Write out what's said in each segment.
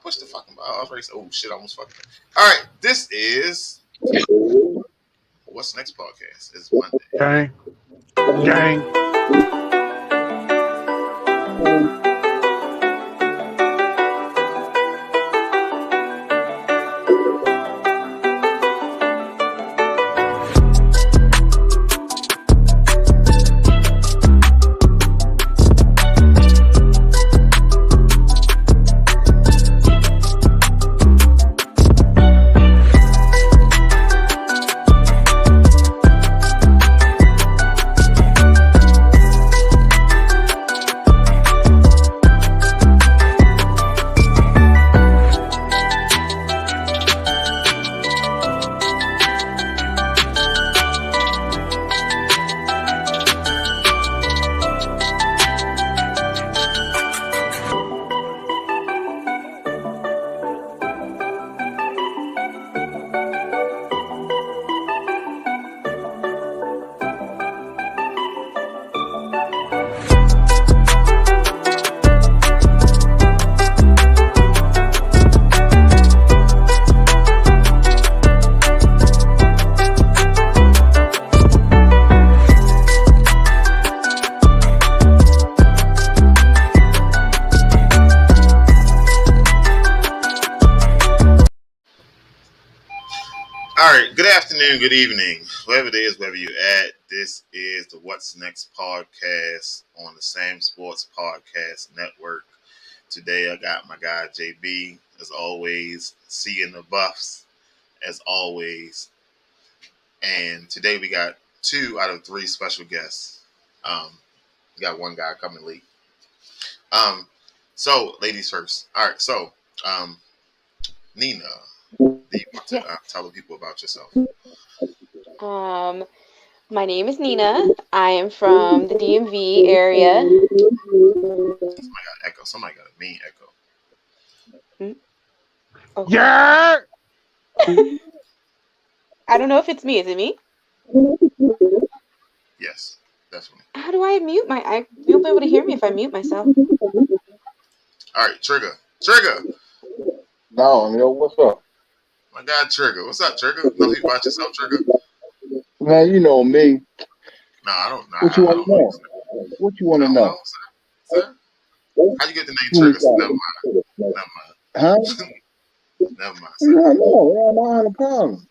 push the fucking button. I was ready to say, oh shit, I almost fucked it. All right, this is What's Next podcast. It's Monday. Gang. Good evening, wherever it is, wherever you're at. This is the What's Next podcast on the SamzSportz Podcast Network. Today I got my guy JB, as always, seeing the buffs, as always. And today we got 2 out of 3 special guests. We got one guy coming late. So ladies first. All right, so Nina, do you want to tell the people about yourself? My name is Nina. I am from the DMV area. Somebody got a mean echo. Okay. Yeah. I don't know if it's me. Is it me? Yes, definitely. How do I mute you'll be able to hear me if I mute myself. All right, Trigger. No, yo, what's up? My guy Trigger. What's up, Trigger? Tell me about yourself, Trigger. Man, you know me. No, I don't know. What you want to know? What you want to know? Sir? How'd you get the name Trigger? Never mind. Huh? Never mind, You sir. don't know. I don't have a problem.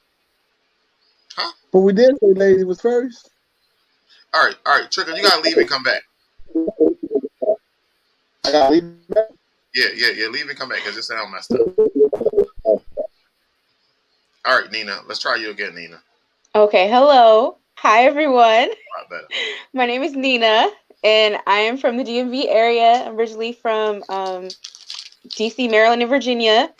Huh? But we did say lady was first. All right, Trigger, you gotta leave and come back. I got to leave back. Yeah, leave and come back because your sound messed up. All right, Nina, let's try you again, Nina. Okay, hello. Hi, everyone. A lot better. My name is Nina, and I am from the DMV area. I'm originally from D.C., Maryland, and Virginia.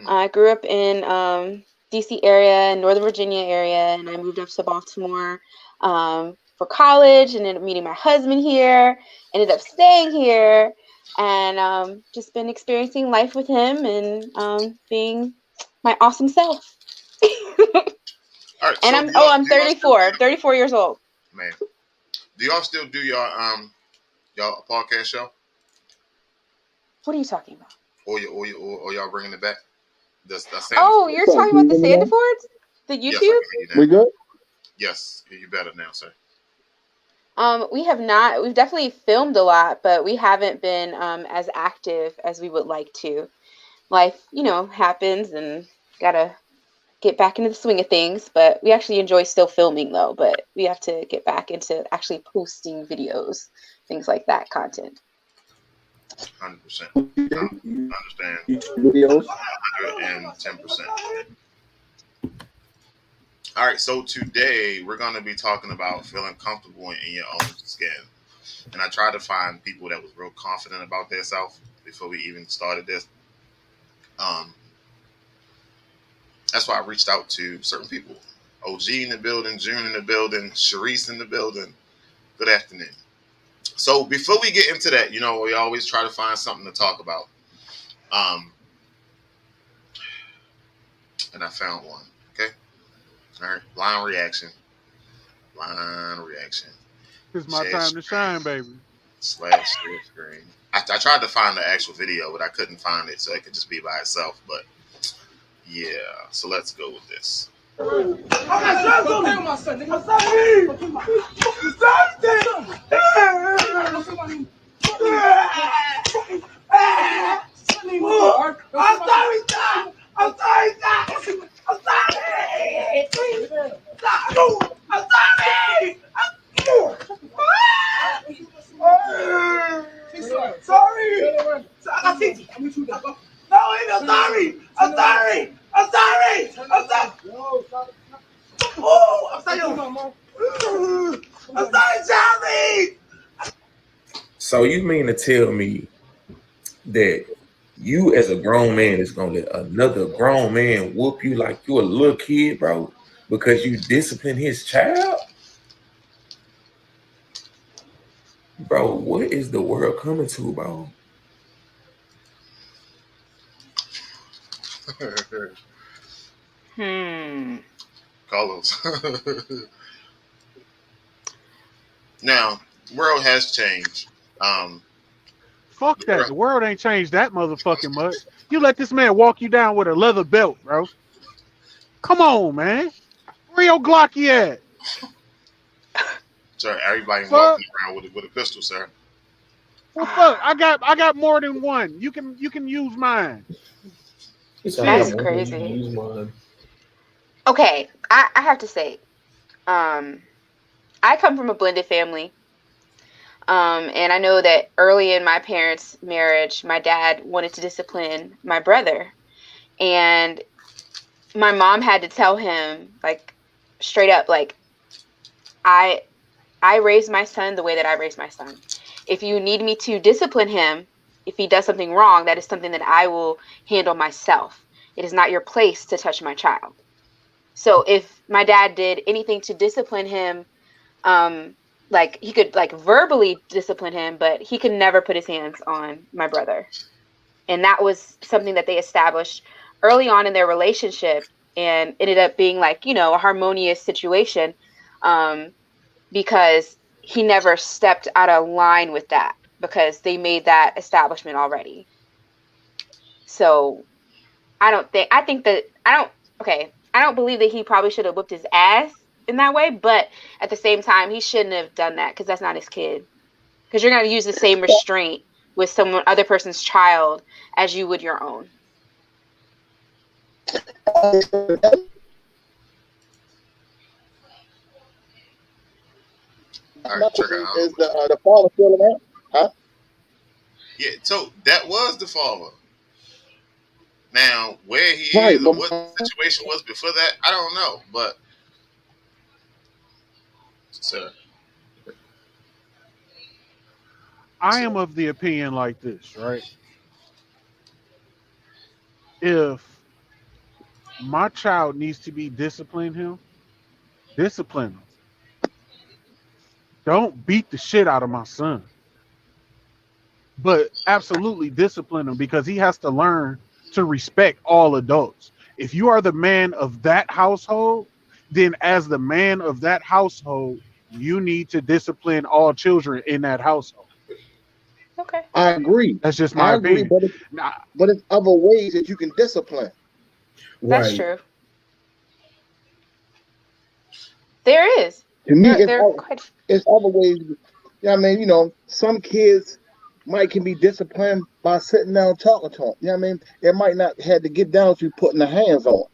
I grew up in D.C. area, Northern Virginia area, and I moved up to Baltimore for college, and ended up meeting my husband here, ended up staying here, and just been experiencing life with him and being my awesome self. All right, and so I'm 34. 34 years old. Man, do y'all still do your y'all podcast show? What are you talking about? Or y'all bringing it back? You're talking about the SamzSportz? The YouTube? Yes, We good? Yes, you better now, sir. We have not. We've definitely filmed a lot, but we haven't been as active as we would like to. Life, happens, and gotta get back into the swing of things. But we actually enjoy still filming, though. But we have to get back into actually posting videos, things like that, content. 100%. Understand. Videos. 110%. All right, so today we're going to be talking about feeling comfortable in your own skin. And I tried to find people that was real confident about themselves before we even started this. That's why I reached out to certain people. OG in the building, June in the building, Sharice in the building. Good afternoon. So before we get into that, we always try to find something to talk about. And I found one. Okay. All right. Blind reaction. It's my time to shine, baby. share screen. I tried to find the actual video, but I couldn't find it, so it could just be by itself. But yeah, so let's go with this. So you mean to tell me that you as a grown man is gonna let another grown man whoop you like you a little kid, bro, because you discipline his child? Bro, what is the world coming to, bro? Carlos. Now, the world has changed. Fuck that. The world ain't changed that motherfucking much. You let this man walk you down with a leather belt, bro. Come on, man. Where your Glocky at? Sir, everybody walking around with a pistol, sir. Well, fuck. I got more than one. You can use mine. That's crazy. Okay, I have to say, I come from a blended family. And I know that early in my parents' marriage, my dad wanted to discipline my brother. And my mom had to tell him, like, straight up, like, I raised my son the way that I raised my son. If you need me to discipline him, if he does something wrong, that is something that I will handle myself. It is not your place to touch my child. So if my dad did anything to discipline him, like he could like verbally discipline him, but he could never put his hands on my brother. And that was something that they established early on in their relationship, and ended up being like, you know, a harmonious situation, because he never stepped out of line with that, because they made that establishment already. So I don't believe that he probably should have whipped his ass in that way, but at the same time, he shouldn't have done that, because that's not his kid. Because you're going to use the same restraint with someone other person's child as you would your own. All right, check out. Is the father still around? Huh? Yeah, so that was the father. Now, where he Right, is or what the situation was before that, I don't know. But, sir. I am of the opinion like this, right? If my child needs to be discipline him. Don't beat the shit out of my son. But absolutely discipline him, because he has to learn to respect all adults. If you are the man of that household, then as the man of that household, you need to discipline all children in that household. Okay. I agree. That's just my opinion. But it's other ways that you can discipline. That's Right. true. There is. To me, it's other ways. Yeah, I mean, you know, some kids can be disciplined by sitting down talking to them. You know what I mean? It might not have to get down to putting the hands on.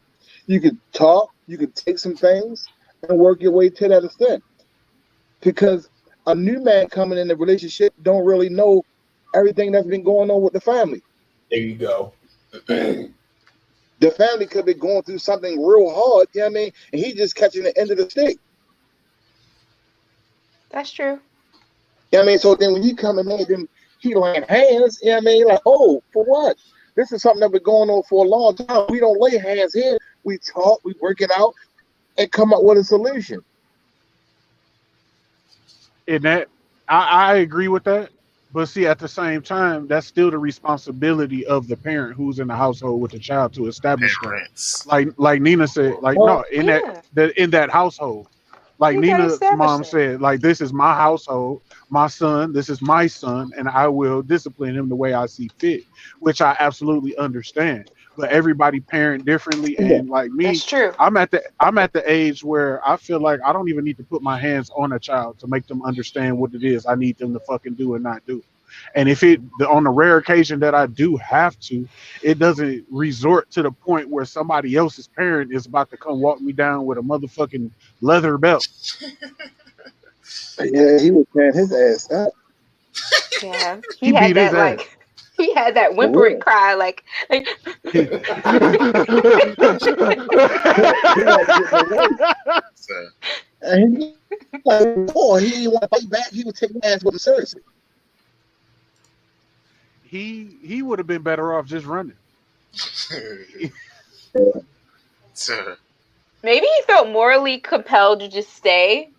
You could talk, you could take some things and work your way to that extent. Because a new man coming in the relationship don't really know everything that's been going on with the family. There you go. The family could be going through something real hard, you know what I mean? And he's just catching the end of the stick. That's true. You know what I mean? So then when you come in there, then he laying hands, you know what I mean? Like, oh, for what? This is something that been going on for a long time. We don't lay hands here. We talk, we work it out, and come up with a solution. And that I agree with that. But see, at the same time, that's still the responsibility of the parent who's in the household with the child to establish Parents. that. Like Nina said, like, no, in that household. Like You gotta Nina's establish mom that. said, like, this is my household, my son, this is my son, and I will discipline him the way I see fit, which I absolutely understand. But everybody parent differently, Yeah. and like me, That's true. I'm at the age where I feel like I don't even need to put my hands on a child to make them understand what it is I need them to fucking do and not do. And if on the rare occasion that I do have to, it doesn't resort to the point where somebody else's parent is about to come walk me down with a motherfucking leather belt. Yeah, he was tearing his ass up. Yeah, He he had beat his that ass. like he had that For whimpering real. cry like He had to get away. So, And he like, boy, he didn't want to fight back. He was taking ass with him seriously. he would have been better off just running. so, maybe he felt morally compelled to just stay.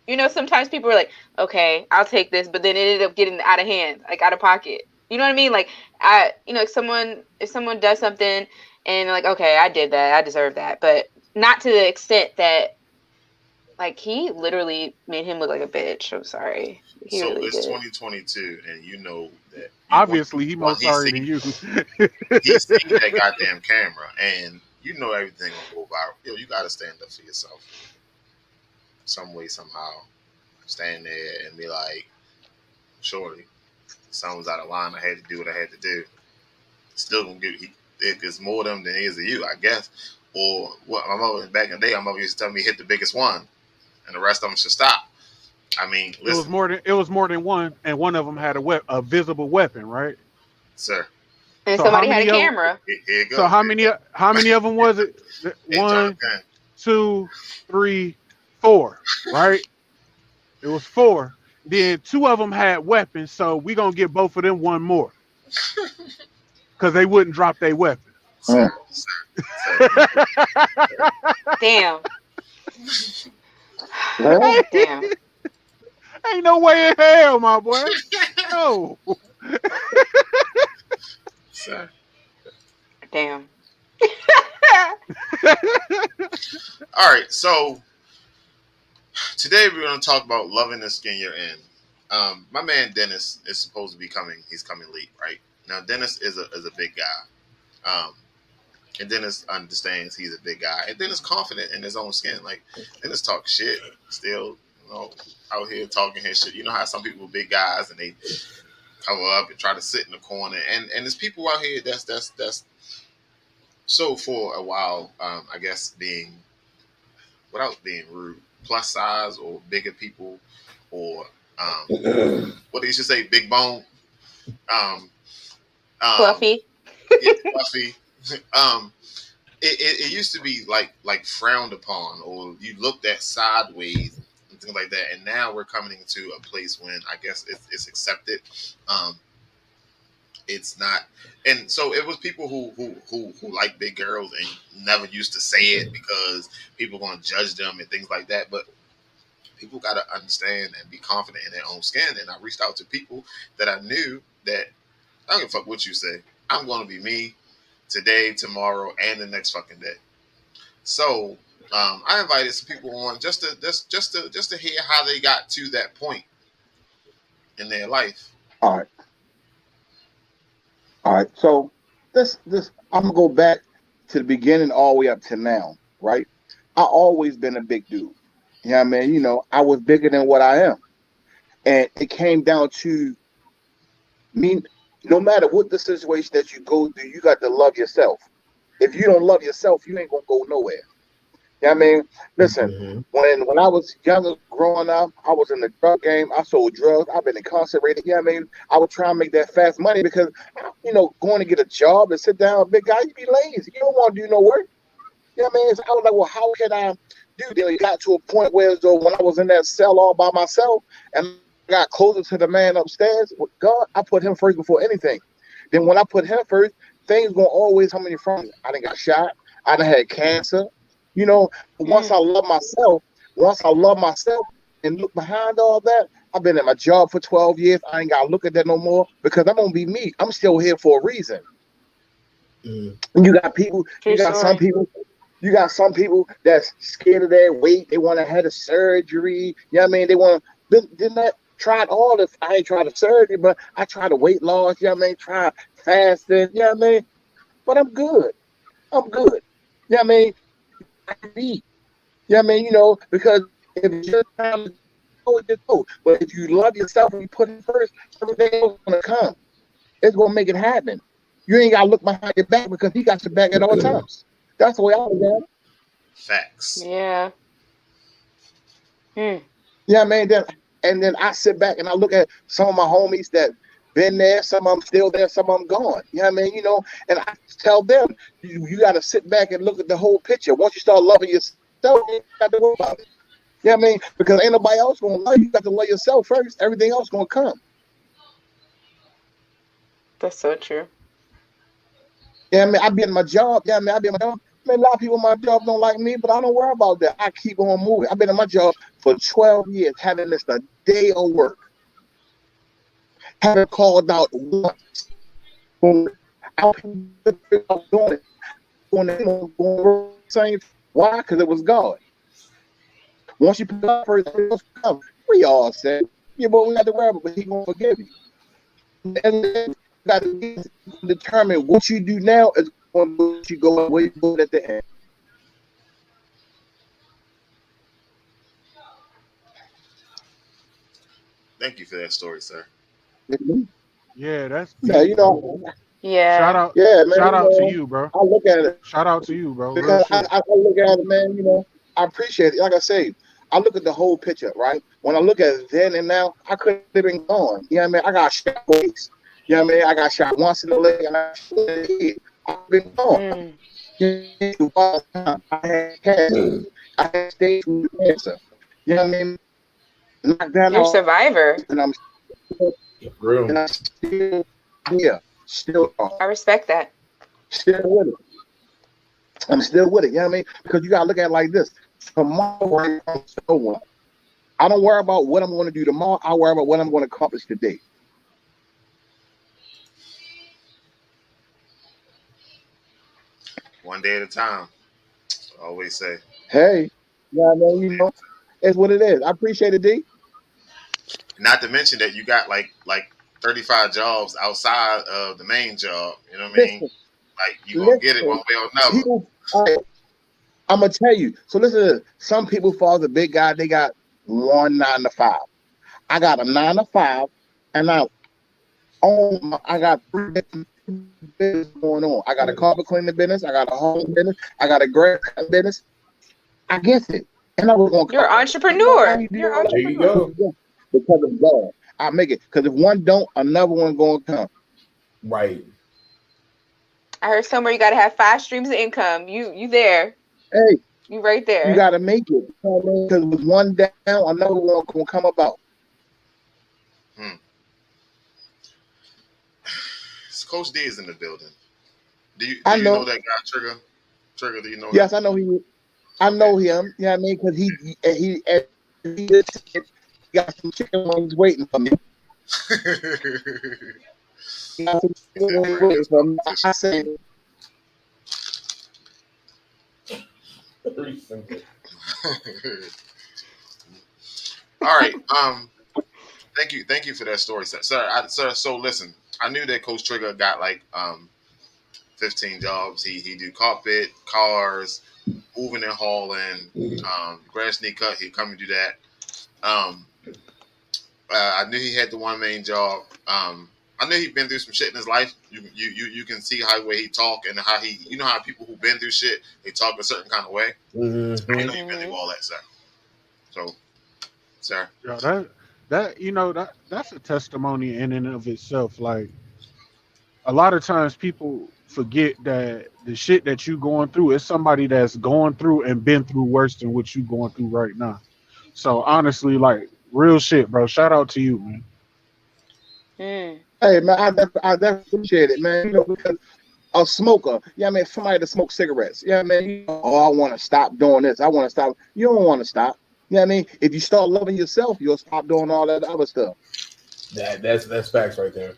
You know, sometimes people are like, okay, I'll take this, but then it ended up getting out of hand, like out of pocket. You know what I mean? Like, if someone does something and like, okay, I did that, I deserve that, but not to the extent that, like, he literally made him look like a bitch. I'm sorry. He so really it's did. 2022, and you know that. Obviously, he more sorry than you. He's seen that goddamn camera, and you know everything will go viral. Yo, you got to stand up for yourself, some way, somehow. Stand there and be like, surely, something was out of line. I had to do what I had to do. Still gonna give it's more of them than it is of you, I guess. Or what? My mother back in the day, my mother used to tell me hit the biggest one, and the rest of them should stop. I mean, listen, It was more than one, and one of them had a visible weapon, right? sir. And So somebody how had a many of- camera. Here it goes. So how many of them was it? Hey, One, Jonathan. 2, 3, 4, right? It was 4. Then 2 of them had weapons, so we gonna give both of them one more, because they wouldn't drop their weapon. Sir. Damn. Right? Damn. Ain't no way in hell, my boy. No. Sir. Damn. All right, so today we're going to talk about loving the skin you're in. My man Dennis is supposed to be coming. He's coming late, right? Now Dennis is a big guy, and Dennis understands he's a big guy, and Dennis confident in his own skin. Like, Dennis talk shit still, out here talking his shit. You know how some people are big guys and they cover up and try to sit in the corner, and there's people out here that's so for a while, I guess being, without being rude, plus size or bigger people, or what did you say, big bone, Fluffy. yeah, fluffy. It used to be like frowned upon, or you looked at sideways and things like that. And now we're coming into a place when I guess it's accepted. It's not, and so it was people who like big girls and never used to say it because people are going to judge them and things like that. But people got to understand and be confident in their own skin. And I reached out to people that I knew that I don't give a fuck what you say. I'm going to be me today, tomorrow, and the next fucking day. So I invited some people on just to hear how they got to that point in their life. All right. So this I'm gonna go back to the beginning all the way up to now, right? I always been a big dude. Yeah, man. I was bigger than what I am, and it came down to me. No matter what the situation that you go through, you got to love yourself. If you don't love yourself, you ain't gonna go nowhere. Yeah, I mean, listen. When I was younger, growing up, I was in the drug game. I sold drugs. I've been incarcerated. Yeah, I mean, I was trying to make that fast money because, going to get a job and sit down, big guy, you be lazy. You don't want to do no work. Yeah, I mean, so I was like, well, how can I do? Then it got to a point where, though, when I was in that cell all by myself and I got closer to the man upstairs, with God, I put him first before anything. Then when I put him first, things gonna always come in front of me. I done got shot. I done had cancer. Once I love myself and look behind all that, I've been at my job for 12 years. I ain't got to look at that no more because I'm going to be me. I'm still here for a reason. And you got some people You got some people that's scared of their weight. They want to have a surgery. You know what I mean? They want to. Didn't that tried all this? I ain't tried a surgery, but I tried a weight loss. You know what I mean? Try fasting. You know what I mean? But I'm good. I'm good. You know what I mean? I can eat. You know what I mean? Because if it's your time to go, just go. But if you love yourself and you put it first, everything else is gonna come. It's gonna make it happen. You ain't gotta look behind your back because he got your back at all times. That's the way I look at it. Facts. Yeah. Yeah, man. Then I sit back and I look at some of my homies that been there, some of them still there, some of them gone. You know what I mean? And I tell them, you got to sit back and look at the whole picture. Once you start loving yourself, you ain't got to worry about it. You know what I mean? Because ain't nobody else going to love you. You got to love yourself first. Everything else going to come. That's so true. Yeah, I mean, I be in my job. Yeah, I mean, I be in my job. I mean, a lot of people in my job don't like me, but I don't worry about that. I keep on moving. I've been in my job for 12 years, haven't missed a day of work. Haven't called out once. Why? Because it was God. Once you put up first, come. We all said, yeah, but we got to worry about, but He gonna forgive you. And then you got to determine what you do now is going to let you go where you go at the end. Thank you for that story, sir. Yeah, that's deep, Yeah, Yeah. Shout out, yeah, man. shout out to you, bro. I look at it Shout out to you, bro. Real because shit. I look at it, man. I appreciate it. Like I say, I look at the whole picture, right? When I look at it then and now, I could have been gone. You know what I mean? I got shot twice. You know what I mean? I got shot once in the leg and I shot in the head. I've been gone. I had cancer. I had stage 2 cancer. You know what I mean? Knocked down. You're a survivor. And I'm still here. Still on. I respect that. Still with it. I'm still with it. You know what I mean? Because you gotta look at it like this. Tomorrow, I don't worry about what I'm going to do tomorrow. I worry about what I'm going to accomplish today. One day at a time. I always say. Hey, yeah, man, it's what it is. I appreciate it, D. Not to mention that you got like 35 jobs outside of the main job. You know what I mean? Like you gonna get it one way or another. People, I'm gonna tell you. So listen to this. Some people, for the big guy, they got 1 9 to 5. I got a 9 to 5, and I got 3 business going on. I got a carpet cleaning business. I got a home business. I got a grass cutting business. I get it. And I was going. You're an entrepreneur. You're an There you go. Because of God, I make it. Because if one don't, another one gonna come. Right. I heard somewhere you got to have 5 streams of income. You there? Hey, you right there. You gotta make it. Because with one down, another one gonna come about. Coach D is in the building. Do you know that guy Trigger? Trigger, do you know? Yes, I know he. I know him. You know what I mean? Because he got some chicken wings waiting for me. I said. All right. Thank you for that story, sir. So listen, I knew that Coach Trigger got like 15 jobs. He do carpet, cars, moving and hauling, grass sneak cut. He'd come and do that. I knew he had the one main job. I knew he'd been through some shit in his life. You can see how way he talk and how he how people who've been through shit, they talk a certain kind of way. Mm-hmm. I know you've been through all that, sir. So, sir. Yeah, that's a testimony in and of itself. Like a lot of times people forget that the shit that you going through is somebody that's going through and been through worse than what you going through right now. So honestly, like real shit, bro. Shout out to you, man. Hey man, I definitely appreciate it, man. Because a smoker, I mean, somebody that smokes cigarettes, I mean, I want to stop doing this. I want to stop. You don't want to stop. You know what I mean? If you start loving yourself, you'll stop doing all that other stuff. That's facts right there.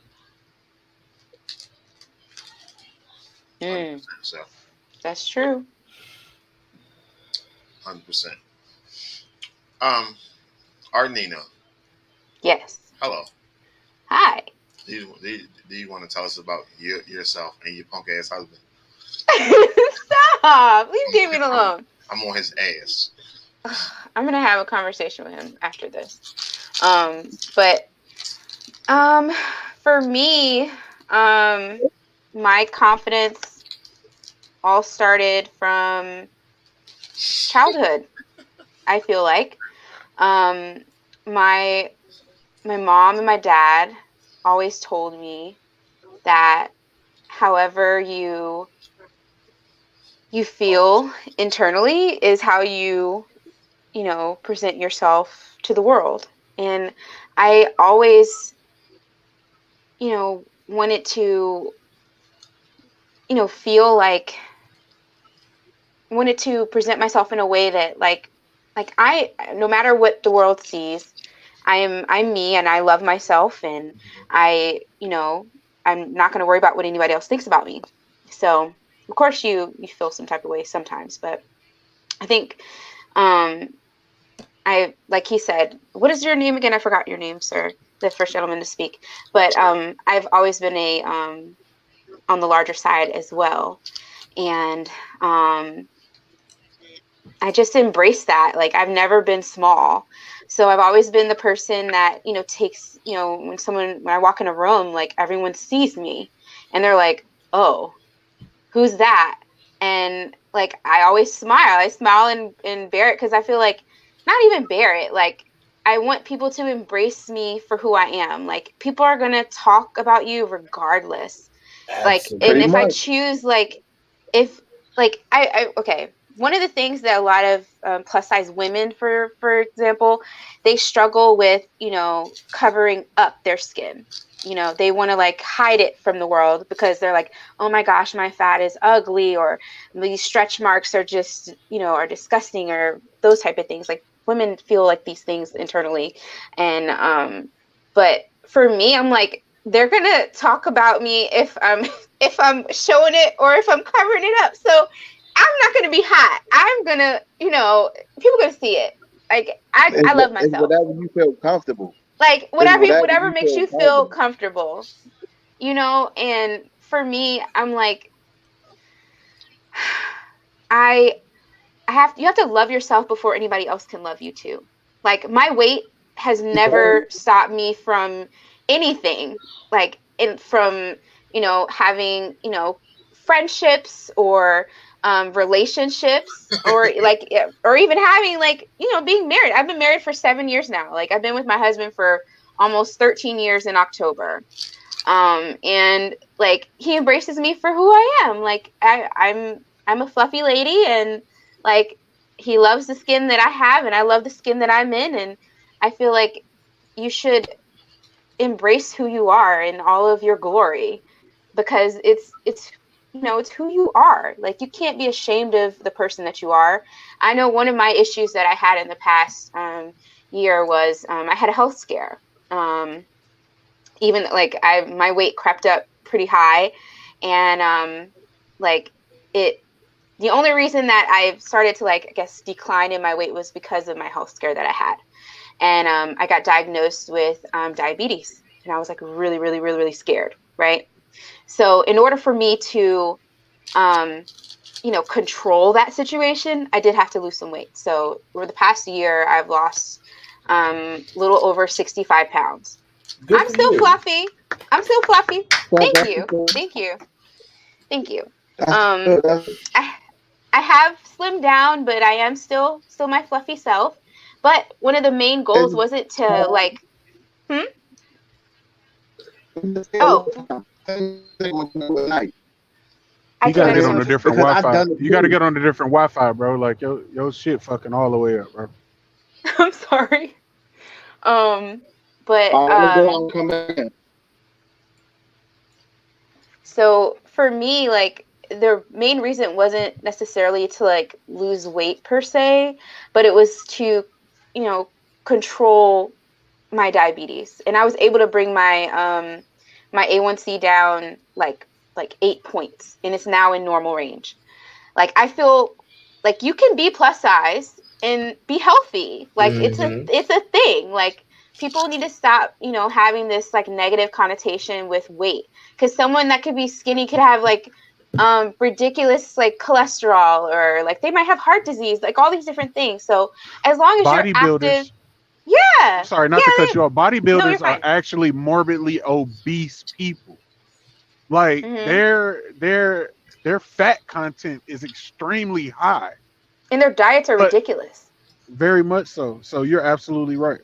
That's true. 100%. Arnina. Yes. Hello. Hi. Do you want to tell us about yourself and your punk ass husband? Stop. Leave Damien alone. I'm on his ass. I'm gonna have a conversation with him after this. For me, my confidence all started from childhood. I feel like my mom and my dad always told me that however you feel internally is how you present yourself to the world. And I always wanted to feel like wanted to present myself in a way that like I, no matter what the world sees, I'm me, and I love myself, and I'm not going to worry about what anybody else thinks about me. So of course you feel some type of way sometimes, but I think I, like he said, what is your name again? I forgot your name, sir, the first gentleman to speak. But I've always been on the larger side as well, and I just embrace that. Like, I've never been small. So I've always been the person that, takes, when I walk in a room, like, everyone sees me and they're like, oh, who's that? And like, I always smile. I smile and bear it, because I feel like, not even bear it, like, I want people to embrace me for who I am. Like, people are going to talk about you regardless. Like, and if I choose, like, if, like, okay. One of the things that a lot of plus size women, for example, they struggle with, covering up their skin. They want to like hide it from the world, because they're like, oh my gosh, my fat is ugly, or these stretch marks are just, are disgusting, or those type of things. Like, women feel like these things internally. And, but for me, I'm like, they're going to talk about me if I'm showing it or if I'm covering it up. So I'm not going to be hot. I'm going to, people going to see it. Like, I love myself. Whatever you feel comfortable. Like, whatever makes you feel comfortable, and for me, I'm like, you have to love yourself before anybody else can love you too. Like, my weight has never stopped me from anything, like, from, having, friendships or relationships, or like, or even having, like, being married. I've been married for 7 years now. Like, I've been with my husband for almost 13 years in October. And like, he embraces me for who I am. Like, I'm a fluffy lady, and like, he loves the skin that I have, and I love the skin that I'm in. And I feel like you should embrace who you are in all of your glory, because it's it's who you are. Like, you can't be ashamed of the person that you are. I know one of my issues that I had in the past year was I had a health scare. Even like my weight crept up pretty high, and the only reason that I started to, like, I guess, decline in my weight was because of my health scare that I had. And I got diagnosed with diabetes, and I was like really, really, really, really scared. Right. So in order for me to, control that situation, I did have to lose some weight. So over the past year, I've lost a little over 65 pounds. I'm still fluffy. Thank you. I have slimmed down, but I am still my fluffy self. But one of the main goals wasn't to, like, Oh. You gotta get on a different Wi-Fi. You gotta get on a different Wi-Fi, bro. Like, your shit fucking all the way up, bro. I'm sorry. So for me, like, the main reason wasn't necessarily to, like, lose weight per se, but it was to, control my diabetes. And I was able to bring my my A1C down like 8 points, and it's now in normal range. Like, I feel like you can be plus size and be healthy. Like it's a thing. Like people need to stop, having this like negative connotation with weight, because someone that could be skinny could have like ridiculous like cholesterol, or like they might have heart disease, like all these different things. So as long as you're active, sorry, not to cut you off. Bodybuilders are actually morbidly obese people. Like their fat content is extremely high, and their diets are ridiculous. Very much so. So you're absolutely right.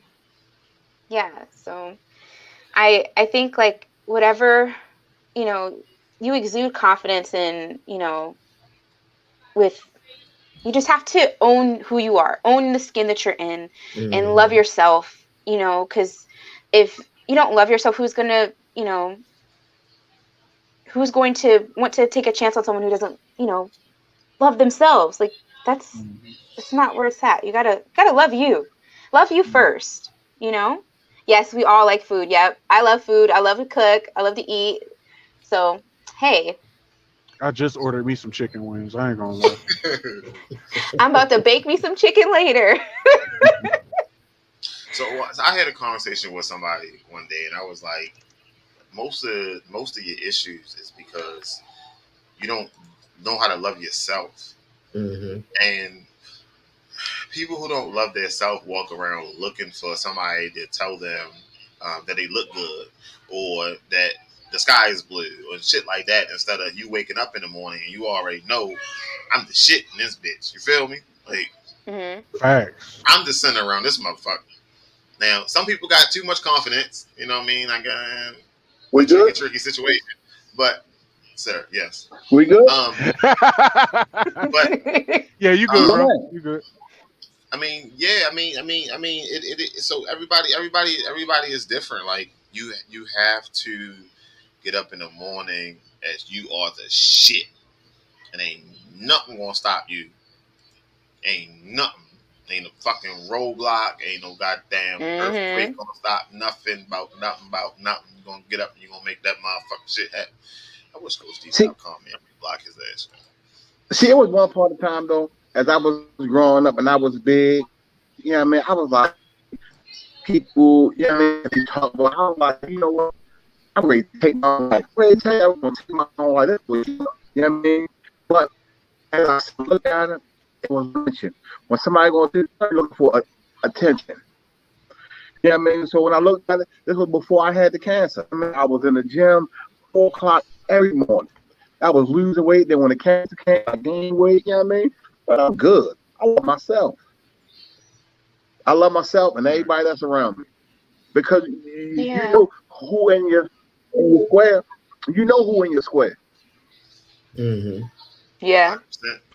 Yeah. So I think like whatever, you exude confidence in, with, you just have to own who you are, own the skin that you're in, and love yourself, because if you don't love yourself, who's going to want to take a chance on someone who doesn't, love themselves? Like that's not where it's at. You gotta love you first, Yes, we all like food. Yep. I love food. I love to cook. I love to eat. So, hey. I just ordered me some chicken wings. I ain't gonna lie. I'm about to bake me some chicken later. So I had a conversation with somebody one day, and I was like, most of your issues is because you don't know how to love yourself. And people who don't love their self walk around looking for somebody to tell them that they look good, or that the sky is blue, or shit like that, instead of you waking up in the morning and you already know I'm the shit in this bitch. You feel me? Like, facts. I'm the center around this motherfucker. Now, some people got too much confidence. You know what I mean? Like, we good? Tricky situation. But, sir, yes. We good? But yeah, you good, bro. You good. I mean, yeah. I mean, so everybody is different. Like, you have to get up in the morning as you are the shit, and ain't nothing gonna stop you. Ain't nothing. Ain't no fucking roadblock. Ain't no goddamn earthquake gonna stop nothing about nothing. You're gonna get up and you're gonna make that motherfucking shit happen. I wish Coach D stopped calling me. I'm gonna block his ass. See, it was one part of the time though, as I was growing up and I was big. You know what I mean? I was like, people, you know what I mean? If you talk about, I was like, you know what? I'm ready to take my life. I'm ready to tell you, I'm gonna take my own life. That's what you know what I mean? But as I look at it, it was mentioned. When somebody goes to looking for attention. You know what I mean? So when I looked at it, this was before I had the cancer. I mean, I was in the gym 4 o'clock every morning. I was losing weight. Then when the cancer came, I gained weight. You know what I mean? But I'm good. I love myself. I love myself and everybody that's around me. Because you know who in your square. You know who in your square. Yeah.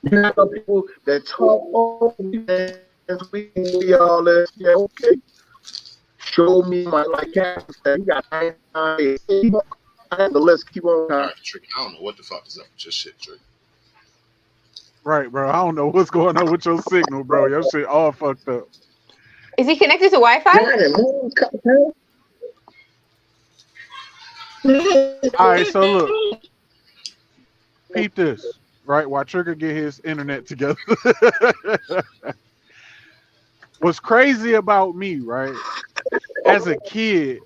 You have people that talk, oh, man, we all this. Yeah, okay. Show me my like cancer. You got 9 days. I have the list. Keep on. All right, Trick. I don't know what the fuck is up with your shit, Trick. Right, bro. I don't know what's going on with your signal, bro. Your shit all fucked up. Is he connected to Wi-Fi? All right, so look. Peep this, right? While Trigger get his internet together. What's crazy about me, right? As a kid,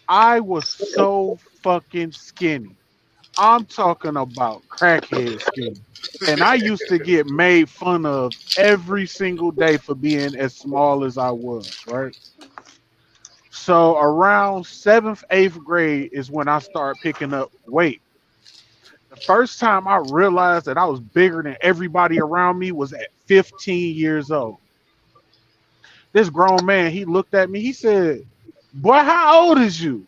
I was so fucking skinny. I'm talking about crackhead skinny. And I used to get made fun of every single day for being as small as I was, right? So around 7th, 8th grade is when I started picking up weight. The first time I realized that I was bigger than everybody around me was at 15 years old. This grown man, he looked at me, he said, "Boy, how old is you?"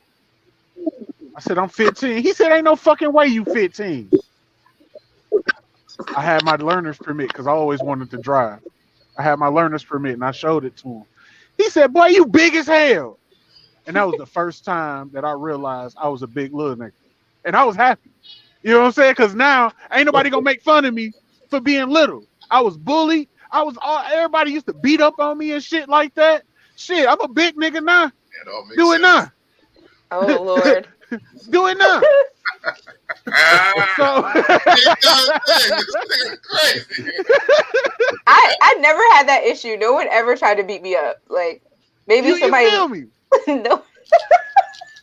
I said, "I'm 15. He said, "Ain't no fucking way you 15. I had my learner's permit because I always wanted to drive. I had my learner's permit and I showed it to him. He said, "Boy, you big as hell." And that was the first time that I realized I was a big little nigga. And I was happy. You know what I'm saying? Because now ain't nobody going to make fun of me for being little. I was bullied. Everybody used to beat up on me and shit like that. Shit, I'm a big nigga now. Do it now. Oh, Lord. Do it now. I never had that issue. No one ever tried to beat me up. Like maybe somebody. You feel me? No.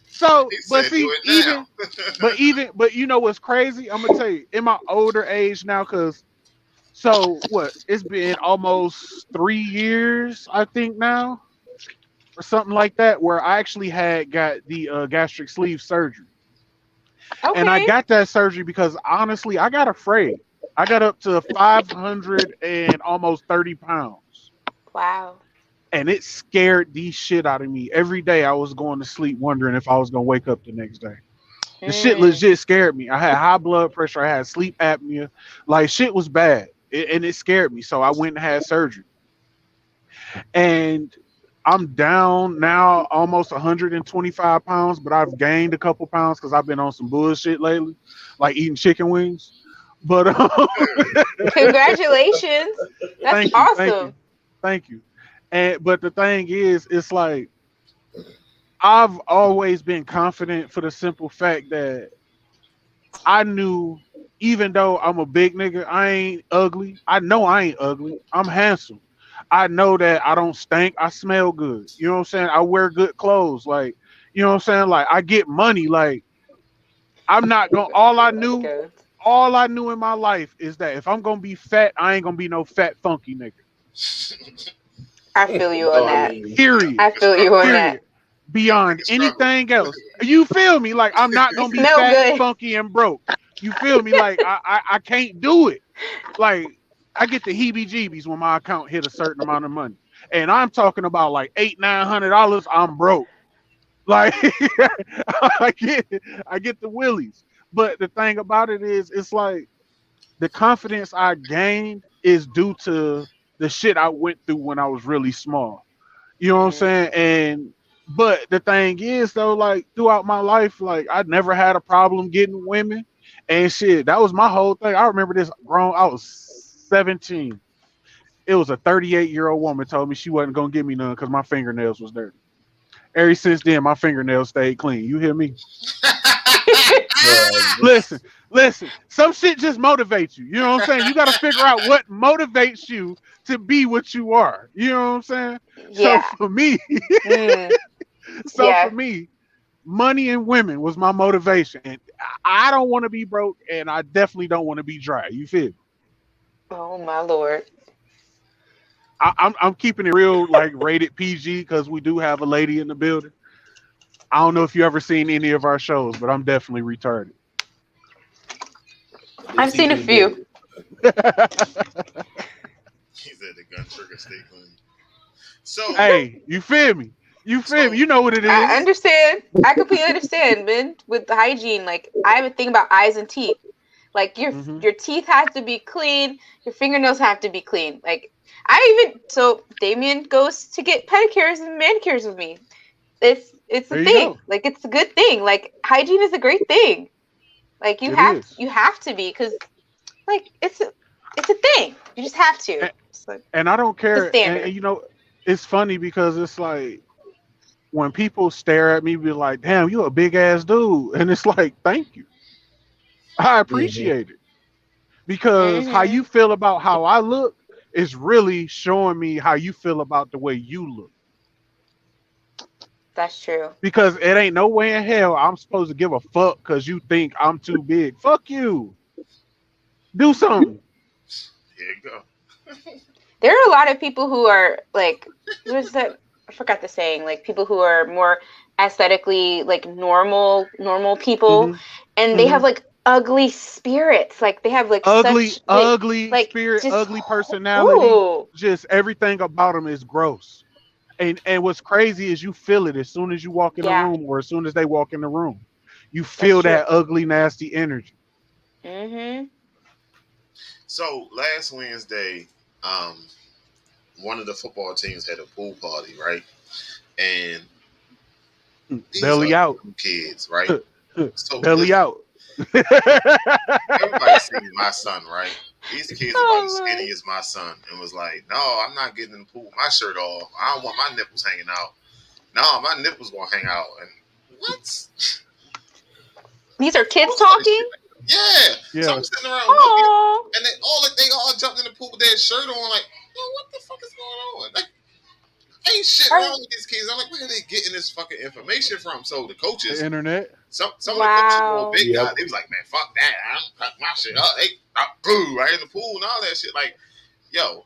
So, He but said, see, "Do it now." but you know what's crazy? I'm gonna tell you, in my older age now, cause so what? It's been almost 3 years, I think now, or something like that, where I actually got the gastric sleeve surgery. Okay. And I got that surgery because honestly, I got afraid. I got up to 500 and almost 30 pounds. Wow. And it scared the shit out of me. Every day I was going to sleep wondering if I was going to wake up the next day. The shit legit scared me. I had high blood pressure. I had sleep apnea. Like, shit was bad. And it scared me. So I went and had surgery. And I'm down now almost 125 pounds, but I've gained a couple pounds because I've been on some bullshit lately, like eating chicken wings. But congratulations. That's awesome. Thank you. But the thing is, it's like I've always been confident for the simple fact that I knew, even though I'm a big nigga, I ain't ugly. I know I ain't ugly. I'm handsome. I know that I don't stink. I smell good. You know what I'm saying? I wear good clothes. Like, you know what I'm saying? Like, I get money. Like, I'm not going to, all I knew in my life is that if I'm going to be fat, I ain't going to be no fat, funky nigga. I feel you on that. Period. I feel you on that. Beyond anything else. You feel me? Like, I'm not going to be fat, funky, and broke. You feel me? Like, I can't do it. Like, I get the heebie-jeebies when my account hit a certain amount of money. And I'm talking about like $800-900, I'm broke. Like, I get the willies. But the thing about it is, it's like the confidence I gained is due to the shit I went through when I was really small. You know what I'm saying? But the thing is, though, like, throughout my life, like, I never had a problem getting women and shit. That was my whole thing. I remember this I was 17. It was a 38-year-old woman told me she wasn't gonna give me none because my fingernails was dirty. Ever since then, my fingernails stayed clean. You hear me? Listen. Some shit just motivates you. You know what I'm saying? You got to figure out what motivates you to be what you are. You know what I'm saying? Yeah. So for me, for me, money and women was my motivation. And I don't want to be broke, and I definitely don't want to be dry. You feel me? Oh my Lord. I'm keeping it real, like rated PG, because we do have a lady in the building. I don't know if you ever seen any of our shows, but I'm definitely retarded. I've seen a few. He said the gun trigger stay clean. So hey, you feel me? You feel me? You know what it is. I understand. I completely understand, man. With the hygiene, like, I have a thing about eyes and teeth. Like, your teeth have to be clean. Your fingernails have to be clean. Like, Damien goes to get pedicures and manicures with me. It's a thing. Go. Like, it's a good thing. Like, hygiene is a great thing. Like, you have to be, because, like, it's a thing. You just have to. And I don't care. And you know, it's funny because it's like when people stare at me, be like, "Damn, you a big ass dude," and it's like, "Thank you, I appreciate it," because how you feel about how I look is really showing me how you feel about the way you look. That's true. Because it ain't no way in hell I'm supposed to give a fuck because you think I'm too big. Fuck you. Do something. Here you go. There are a lot of people who are like, what's that? I forgot the saying. Like, people who are more aesthetically like normal people, and they have like ugly spirits. Like, they have like ugly like, spirit, just, ugly personality. Ooh. Just everything about them is gross. And what's crazy is you feel it as soon as you walk in the room, or as soon as they walk in the room. You feel that ugly, nasty energy. So last Wednesday, one of the football teams had a pool party, right? And belly out kids, right? So belly out. Everybody seen my son, right? These kids are about as skinny as my son, and was like, "No, I'm not getting in the pool with my shirt off. I don't want my nipples hanging out. No, my nipples gonna hang out." And what? These are kids talking? Yeah. So I'm sitting around looking, and they all jumped in the pool with that shirt on, like, yo, what the fuck is going on? Like, ain't shit wrong with these kids. I'm like, where are they getting this fucking information from? So the coaches, the internet. some of the coaches were big guys. They was like, man, fuck that. I don't cut my shit up. They boo right in the pool and all that shit. Like, yo,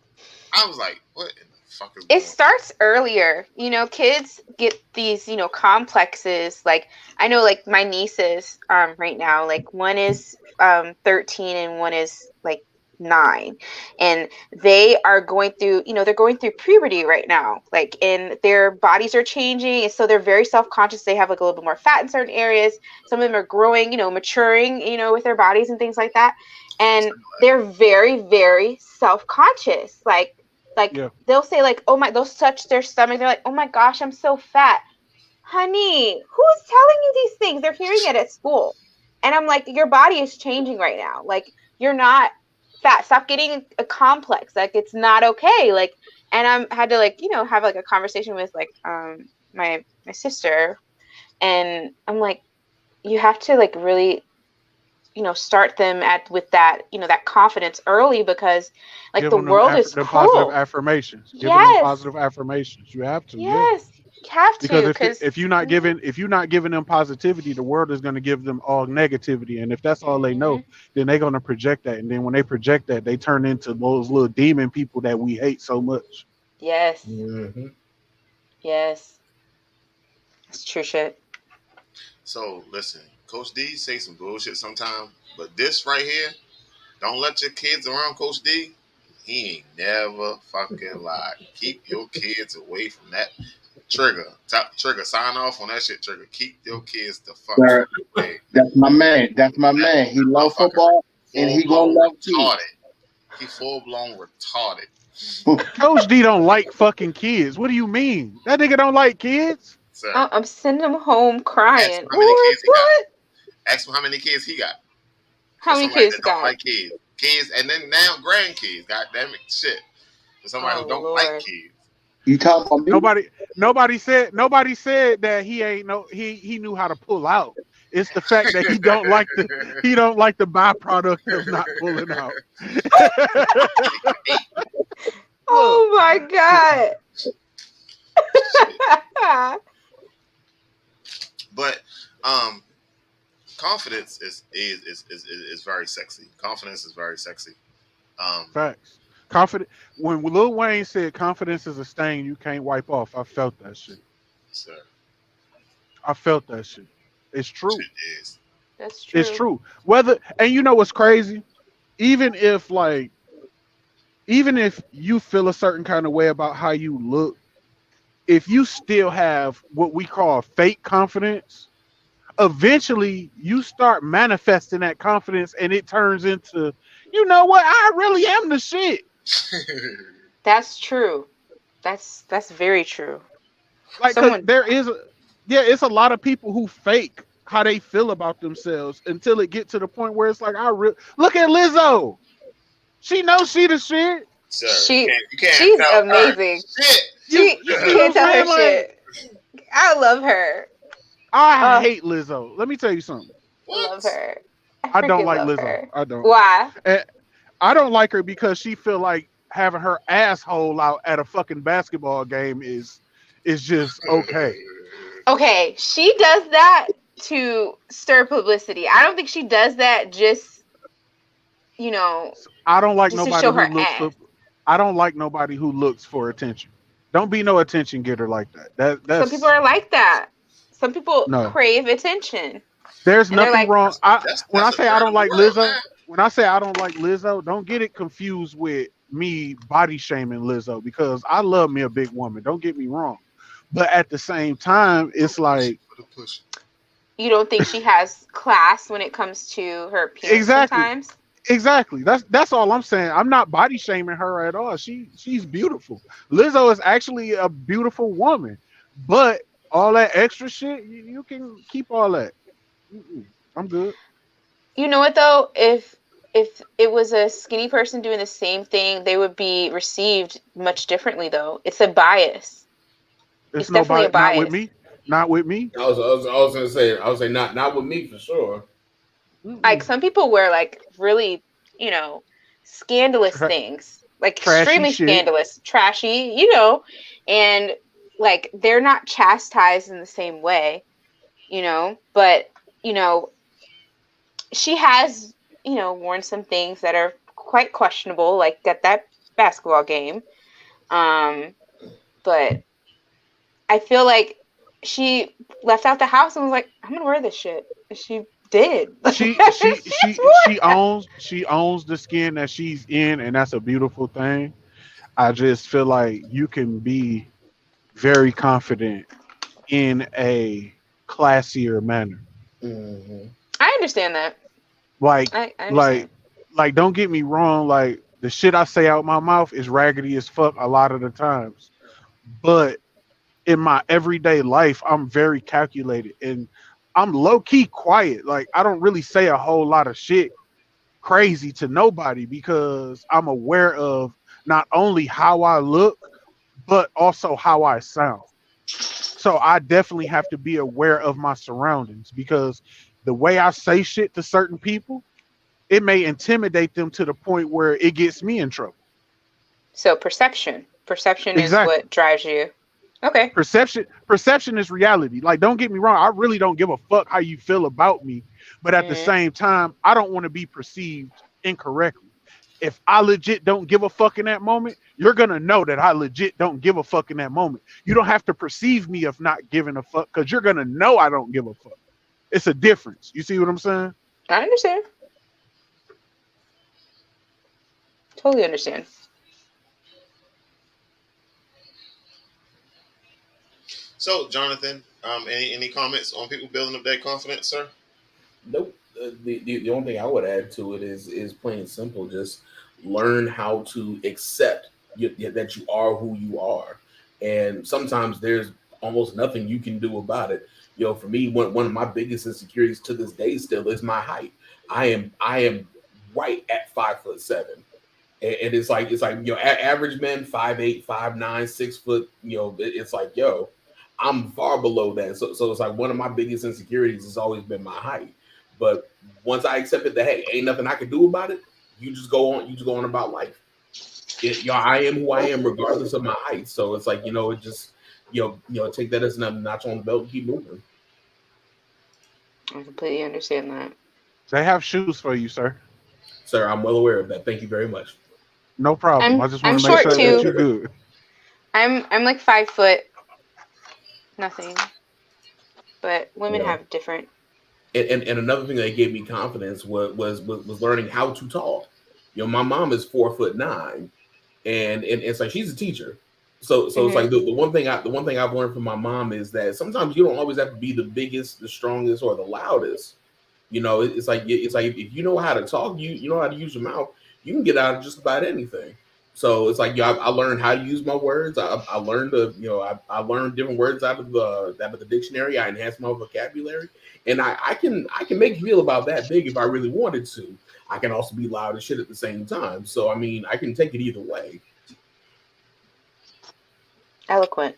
I was like, what in the fuck is going on? It starts earlier. You know, kids get these, you know, complexes. Like, I know, like, my nieces right now, like, one is 13 and one is like 9, and they are going through, you know, they're going through puberty right now, like, and their bodies are changing, and so they're very self-conscious. They have like a little bit more fat in certain areas. Some of them are growing, you know, maturing, you know, with their bodies and things like that, and they're very, very self-conscious. Like they'll say, like, oh my, they'll touch their stomach, they're like, oh my gosh, I'm so fat. Honey, who's telling you these things? They're hearing it at school. And I'm like, your body is changing right now. Like, you're not fat. Stop getting a complex. Like, it's not okay. Like, and I had to, like, you know, have like a conversation with like my sister, and I'm like, you have to like really, you know, start them with that, you know, that confidence early, because like the world is cruel. Positive affirmations. Give them positive affirmations. You have to. Yes. You have to, because if you're not giving them positivity, the world is going to give them all negativity, and if that's all they know, then they're going to project that, and then when they project that, they turn into those little demon people that we hate so much. Yes. Yes. That's true shit. So listen, Coach D say some bullshit sometimes, but this right here, don't let your kids around Coach D. He ain't never fucking lied. Keep your kids away from that. Trigger, sign off on that shit. Trigger, keep your kids the fuck away. That's my man. That's my man. He loves football, and he gonna love too. He full blown retarded. Coach D don't like fucking kids. What do you mean? That nigga don't like kids? Sir, I'm sending him home crying. Ask him how many kids he got. How many kids he got? Like kids, and then now grandkids. God damn it, shit. For somebody who don't like kids. You talking about me? Nobody said that he knew how to pull out. It's the fact that he don't like the byproduct of not pulling out. Oh my god. But confidence is very sexy. Confidence is very sexy. Facts. When Lil Wayne said confidence is a stain you can't wipe off, I felt that shit. Sir. I felt that shit. It's true. It is. That's true. It's true. And you know what's crazy? Even if you feel a certain kind of way about how you look, if you still have what we call fake confidence, eventually you start manifesting that confidence, and it turns into, you know what, I really am the shit. That's true. That's very true. Like, it's a lot of people who fake how they feel about themselves until it gets to the point where it's like, look at Lizzo. She knows she the shit. Sir, she's amazing. You can't tell her shit. I love her. I hate Lizzo. Let me tell you something. I love her. I don't like Lizzo. Her. I don't. Why? I don't like her because she feel like having her asshole out at a fucking basketball game is just okay. Okay, she does that to stir publicity. I don't think she does that just, you know. I don't like nobody who looks for. I don't like nobody who looks for attention. Don't be no attention getter like that. That's, some people are like that. Some people crave attention. There's nothing wrong. When I say I don't like Lizzo, don't get it confused with me body shaming Lizzo, because I love me a big woman. Don't get me wrong. But at the same time, it's like, you don't think she has class when it comes to her appearance sometimes? Exactly. That's all I'm saying. I'm not body shaming her at all. She's beautiful. Lizzo is actually a beautiful woman. But all that extra shit, you can keep all that. I'm good. You know what though? If it was a skinny person doing the same thing, they would be received much differently though. It's a bias. It's definitely a bias. Not with me. I was gonna say, not with me for sure. Like some people wear like really, scandalous things. like Trashy extremely shit. scandalous, trashy, you know, and like they're not chastised in the same way, you know, but you know, she has, you know, worn some things that are quite questionable, like at that basketball game. But I feel like she left out the house and was like, I'm gonna wear this shit. And she did. She owns the skin that she's in, and that's a beautiful thing. I just feel like you can be very confident in a classier manner. Mm-hmm. I understand that. Like I understand. like don't get me wrong, like the shit I say out my mouth is raggedy as fuck a lot of the times. But in my everyday life, I'm very calculated and I'm low key quiet. Like I don't really say a whole lot of shit crazy to nobody because I'm aware of not only how I look, but also how I sound. So I definitely have to be aware of my surroundings because the way I say shit to certain people, it may intimidate them to the point where it gets me in trouble. So perception Exactly. is what drives you. Okay. Perception is reality. Like, don't get me wrong, I really don't give a fuck how you feel about me, but at the same time, I don't want to be perceived incorrectly. If I legit don't give a fuck in that moment, you're gonna know that I legit don't give a fuck in that moment. You don't have to perceive me of not giving a fuck because you're gonna know I don't give a fuck. It's a difference. You see what I'm saying? I understand. Totally understand. So, Jonathan, any comments on people building up their confidence, sir? Nope. The only thing I would add to it is plain and simple. Just learn how to accept that you are who you are, and sometimes there's almost nothing you can do about it. You know, for me, one of my biggest insecurities to this day still is my height. I am right at 5'7", and it's like average men 5'8", 5'9", 6 foot. It's like I'm far below that. So it's like one of my biggest insecurities has always been my height. But once I accepted that, hey, ain't nothing I can do about it, you just go on about life. I am who I am regardless of my height. So it's like, it just, take that as another notch on the belt and keep moving. I completely understand that. They have shoes for you, sir. Sir, I'm well aware of that. Thank you very much. No problem. I just want to make sure that you're good. I'm like 5 foot nothing. But women have different. And another thing that gave me confidence was learning how to talk. My mom is 4'9", and it's like she's a teacher. So it's like the one thing I've learned from my mom is that sometimes you don't always have to be the biggest, the strongest, or the loudest. It's like if you know how to talk, you know how to use your mouth, you can get out of just about anything. So it's like I learned how to use my words. I learned I learned different words out of the dictionary. I enhanced my vocabulary, and I can make you feel about that big if I really wanted to. I can also be loud as shit at the same time. So I mean, I can take it either way. Eloquent.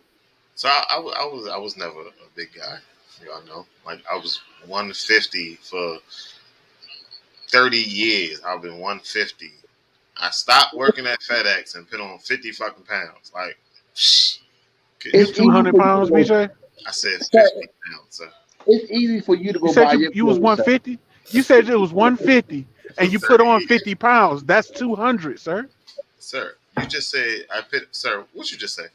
So I was never a big guy. Y'all know, like I was 150 for 30 years. I've been 150. I stopped working at FedEx and put on 50 fucking pounds. Like, it's 200 pounds, BJ? I said 50 pounds, sir. It's easy for you to go buy your you was 150? You said it was 150 and you put on 50 pounds. That's 200, sir. Sir, you just said sir, what'd you just say?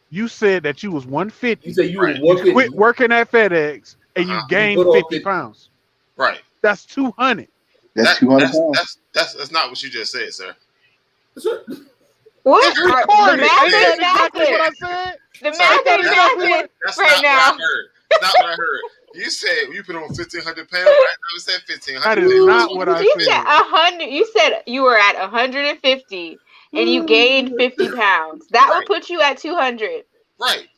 You said that you was 150. You said you quit working at FedEx and you gained 50 pounds. Right. That's 200. That's 200 pounds. That's not what you just said, sir. What? It's recorded. That's exactly what I said. The math ain't mathing right now. That's not what I heard. You said you put on 1,500 pounds. Right? I said 1,500. That is not what I said. You said 100. You said you were at 150 and you gained 50 pounds. That would put you at 200. Right.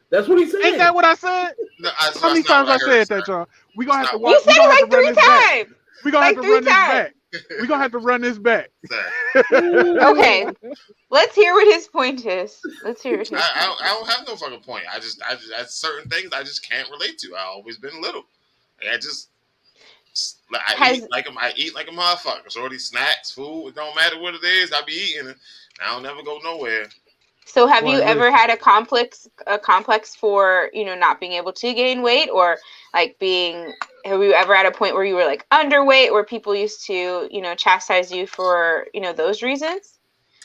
That's what he said. Ain't that what I said? No, how many times I said that, John? We gonna have to watch. You said it like 3 times. We gonna have to run this back. We gonna have to run this back. Okay, let's hear what his point is. Let's hear it. I don't have no fucking point. I just certain things I just can't relate to. I've always been little. I eat like a motherfucker. So all these snacks, food, it don't matter what it is, I be eating it. I don't never go nowhere. So have you ever had a complex for, not being able to gain weight, or like have you ever at a point where you were like underweight, where people used to, chastise you for, those reasons?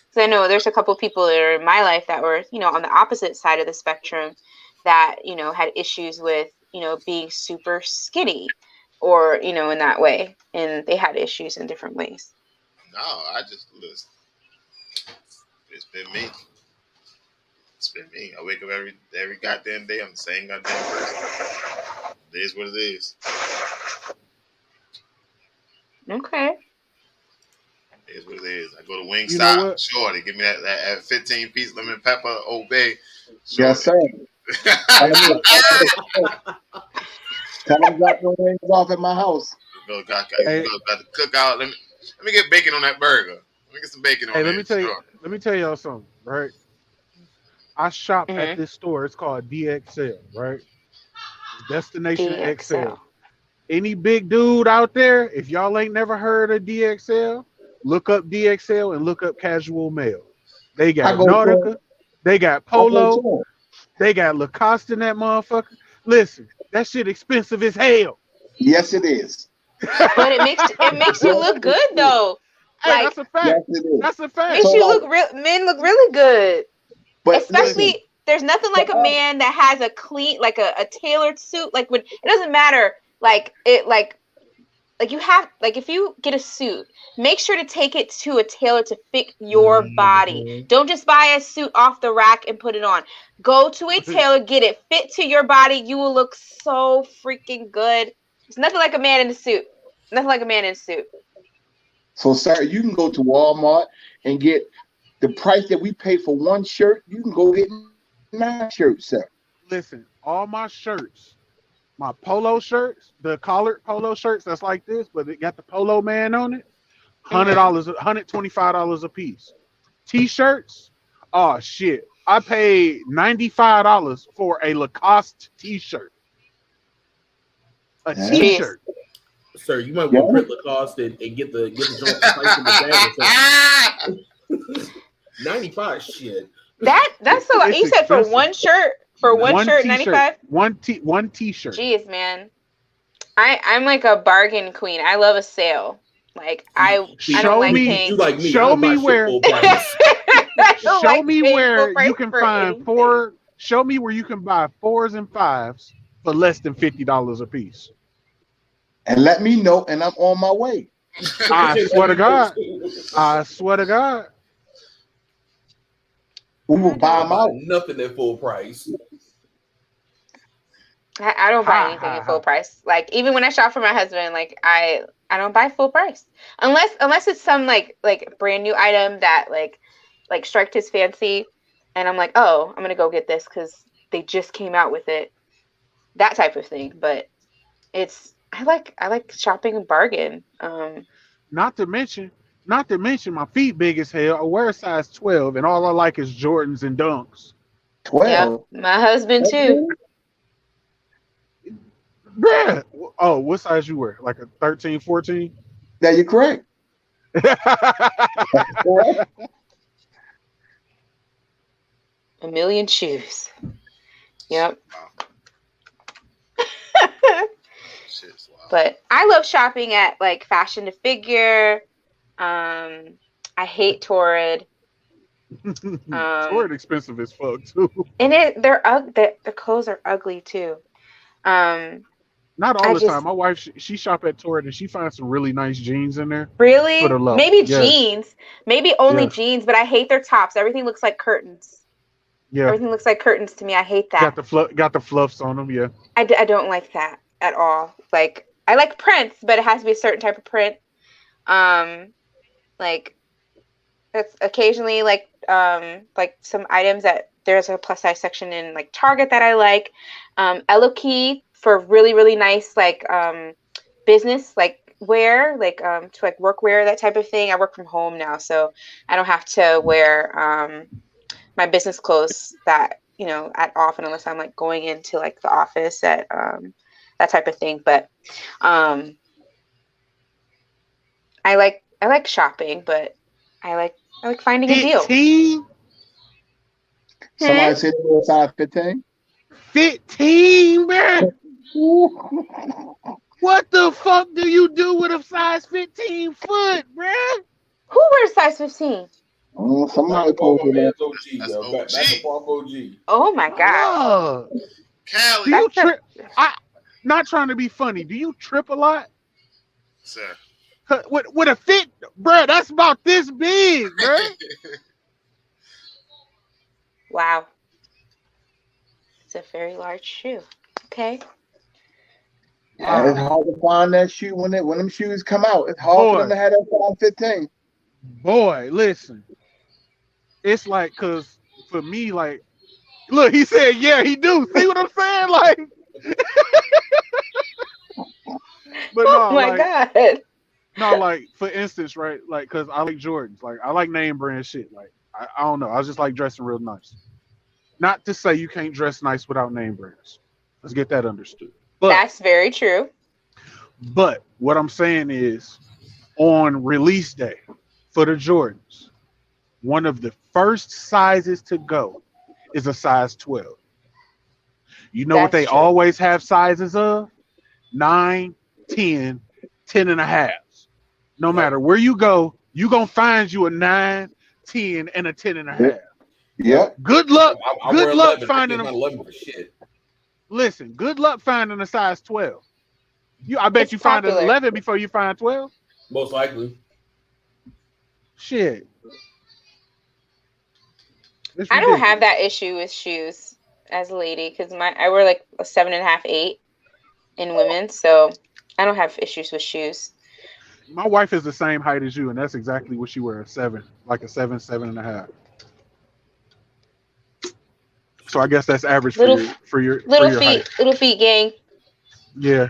Because I know there's a couple people that are in my life that were, on the opposite side of the spectrum that, had issues with, being super skinny or, in that way. And they had issues in different ways. No, I just listen. It's been me. It's been me. I wake up every goddamn day. I'm the same goddamn person. It is what it is. Okay. It is what it is. I go to Wingstop. Sure, they give me that 15-piece lemon pepper Old Bay. Sure. Yes, sir. Tell them drop the wings off at my house. Go got the cookout. Let me get bacon on that burger. Let me get some bacon on there. Let me tell y'all something, right? I shop at this store. It's called DXL, right? Destination XL. Any big dude out there, if y'all ain't never heard of DXL, look up DXL and look up Casual Male. They got Nautica. They got Polo. They got Lacoste in that motherfucker. Listen, that shit expensive as hell. Yes, it is. But it makes you look good though. Hey, that's a fact. Yes, that's a fact. Makes you look men look really good. But especially, there's nothing like a man that has a clean, like a tailored suit. Like when it doesn't matter, like you have, like if you get a suit, make sure to take it to a tailor to fit your body. Don't just buy a suit off the rack and put it on. Go to a tailor, get it fit to your body. You will look so freaking good. There's nothing like a man in a suit. Nothing like a man in a suit. So, sir, you can go to Walmart and get the price that we pay for one shirt. You can go get 9 shirts, sir. Listen, all my shirts, my polo shirts, the collared polo shirts that's like this, but it got the polo man on it, $100, $125 a piece. T-shirts, oh shit, I paid $95 for a Lacoste T-shirt. A T-shirt. Sir, you might want to print Lacoste and get the joint price in the bag. 95 shit. That's so. You said for one shirt. For one shirt, 95. One T-shirt. Jeez, man. I'm like a bargain queen. I love a sale. Like I don't like paying. You like me. Show me where. Show me where you can find four. Show me where you can buy 4s and 5s for less than $50 a piece. And let me know, and I'm on my way. I swear to God. I swear to God. We will buy them out. Nothing at full price. I don't buy anything at full price. Like even when I shop for my husband, like I don't buy full price unless it's some like brand new item that like striked his fancy, and I'm like, oh, I'm gonna go get this because they just came out with it, that type of thing. But I like shopping and bargain. Not to mention my feet big as hell. I wear a size 12, and all I like is Jordans and Dunks. 12. Yeah, my husband too. Yeah. Oh, what size you wear? Like a 13, 14? Yeah, you're correct. A million shoes. Yep. But I love shopping at like Fashion to Figure. I hate Torrid. Torrid expensive as fuck too. And the clothes are ugly too. Not all the time. My wife, she shop at Torrid and she finds some really nice jeans in there. Really? Maybe jeans. Maybe only jeans, but I hate their tops. Everything looks like curtains. Yeah. Everything looks like curtains to me. I hate that. Got the fluffs on them, yeah. I don't like that at all. Like I like prints, but it has to be a certain type of print. Like that's occasionally like some items that there's a plus size section in like Target that I like. Elokey for really, really nice like business like wear, like to like work wear, that type of thing. I work from home now, so I don't have to wear my business clothes that, at often unless I'm like going into like the office at that type of thing. But I like shopping, but I like finding a deal. 15? Somebody said they were a size 15. 15, man. What the fuck do you do with a size 15 foot, bruh? Who wears size 15? Somebody posted that. That's OG. Back and forth OG. Oh my god. Callie. Do you trip? Not trying to be funny. Do you trip a lot? Sir. With a fit, bruh, that's about this big, bruh. Wow. It's a very large shoe. Okay. Yeah, it's hard to find that shoe when them shoes come out. It's hard for them to have that size 15. Boy, listen. It's like, cause for me, like, look, he said, yeah, he do. See what I'm saying? Like, but no, oh my god. No, like, for instance, right? Like, cause I like Jordans. Like, I like name brand shit. Like, I don't know. I just like dressing real nice. Not to say you can't dress nice without name brands. Let's get that understood. But, that's very true. But what I'm saying is, on release day for the Jordans, one of the first sizes to go is a size 12. You know what they always have sizes of? 9, 10, 10 and a half. No matter where you go, you're going to find you a 9, 10, and a 10 and a half. Yeah. Good luck. Good luck 11. finding them. 11 for shit. Listen, good luck finding a size 12. I bet it's you popular. find an 11 before you find 12. Most likely. Shit. I don't have that issue with shoes as a lady because I wear like a 7.5, 8 in women, so I don't have issues with shoes. My wife is the same height as you, and that's exactly what she wears, 7, like a 7, 7.5. So I guess that's average for your little feet, height. Little feet gang. Yeah.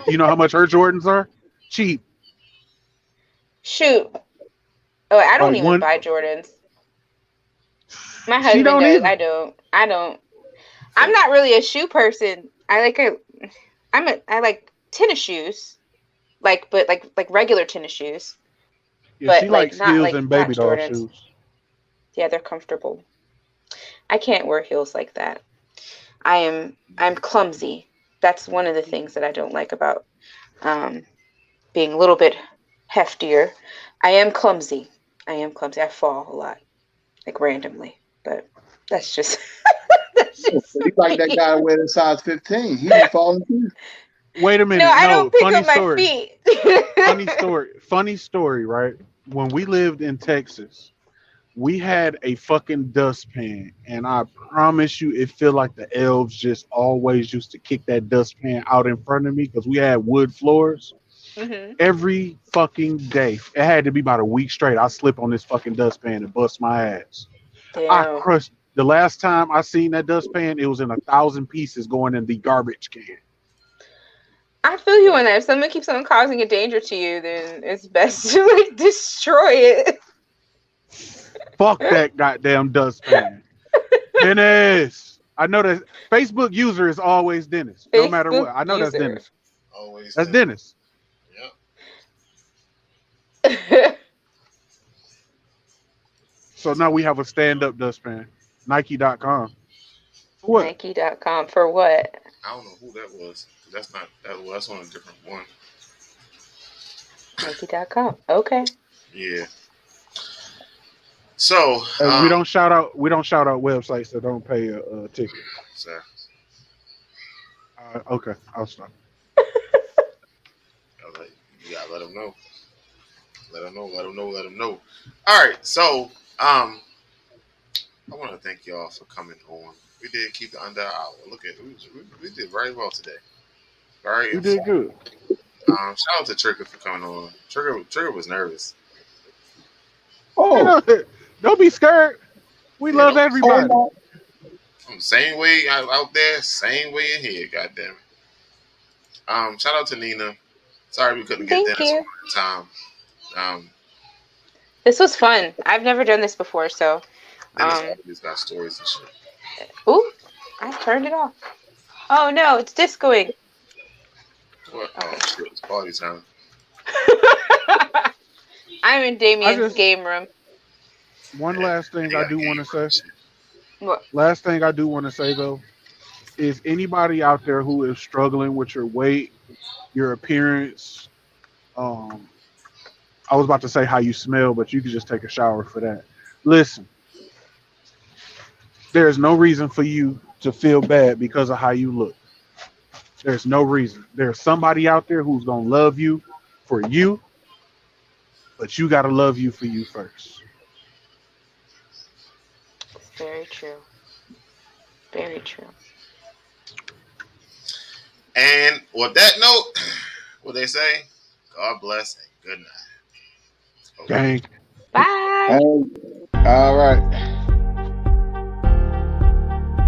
You know how much her Jordans are? Cheap. Shoot. Oh, I don't even buy Jordans. My husband does. Either. I don't. I'm not really a shoe person. I like tennis shoes. But regular tennis shoes. Yeah, but she likes heels and baby doll Jordans. shoes. Yeah, they're comfortable. I can't wear heels like that. I'm clumsy. That's one of the things that I don't like about being a little bit heftier. I am clumsy. I fall a lot, like randomly. But that's just. You like that guy wearing a size 15? He be falling too. Wait a minute. No, I don't pick funny up story. my feet. Funny story, right? When we lived in Texas, we had a fucking dustpan, and I promise you, it felt like the elves just always used to kick that dustpan out in front of me because we had wood floors. Mm-hmm. Every fucking day. It had to be about a week straight. I slip on this fucking dustpan and bust my ass. Damn. I crushed. The last time I seen that dustpan, it was in 1,000 pieces going in the garbage can. I feel you on that. If someone keeps on causing a danger to you, then it's best to destroy it. Fuck that goddamn dustpan. Dennis. I know that Facebook user is always Dennis. No matter what. I know that's Dennis. Always. That's Dennis. Yep. So now we have a stand-up dustpan. Nike.com. For what? Nike.com for what? I don't know who that was. That's on a different one. Nike.com. Okay. Yeah. So we don't shout out websites that don't pay a ticket. Sir. Okay, I'll stop. You gotta let them know. Let them know. All right, so I want to thank y'all for coming on. We did keep it under an hour. Look at we did very well today. You did good. Shout out to Trigger for coming on. Trigger was nervous. Oh, don't be scared. We love everybody. Same way out there, same way in here. Goddamn it. Shout out to Nina. Sorry we couldn't get Dennis on time. This was fun. I've never done this before, so. He's got stories and shit. Ooh, I turned it off. Oh no, it's discoing. What? Oh shit, it's party time. I'm in Damien's game room. One last thing I do want to say. What? Last thing I do want to say though is anybody out there who is struggling with your weight, your appearance. I was about to say how you smell, but you could just take a shower for that. Listen, there is no reason for you to feel bad because of how you look. There's no reason. There's somebody out there who's going to love you for you, but you got to love you for you first. It's very true. Very true. And with that note, what they say, God bless and good night. Gang. Bye. All right.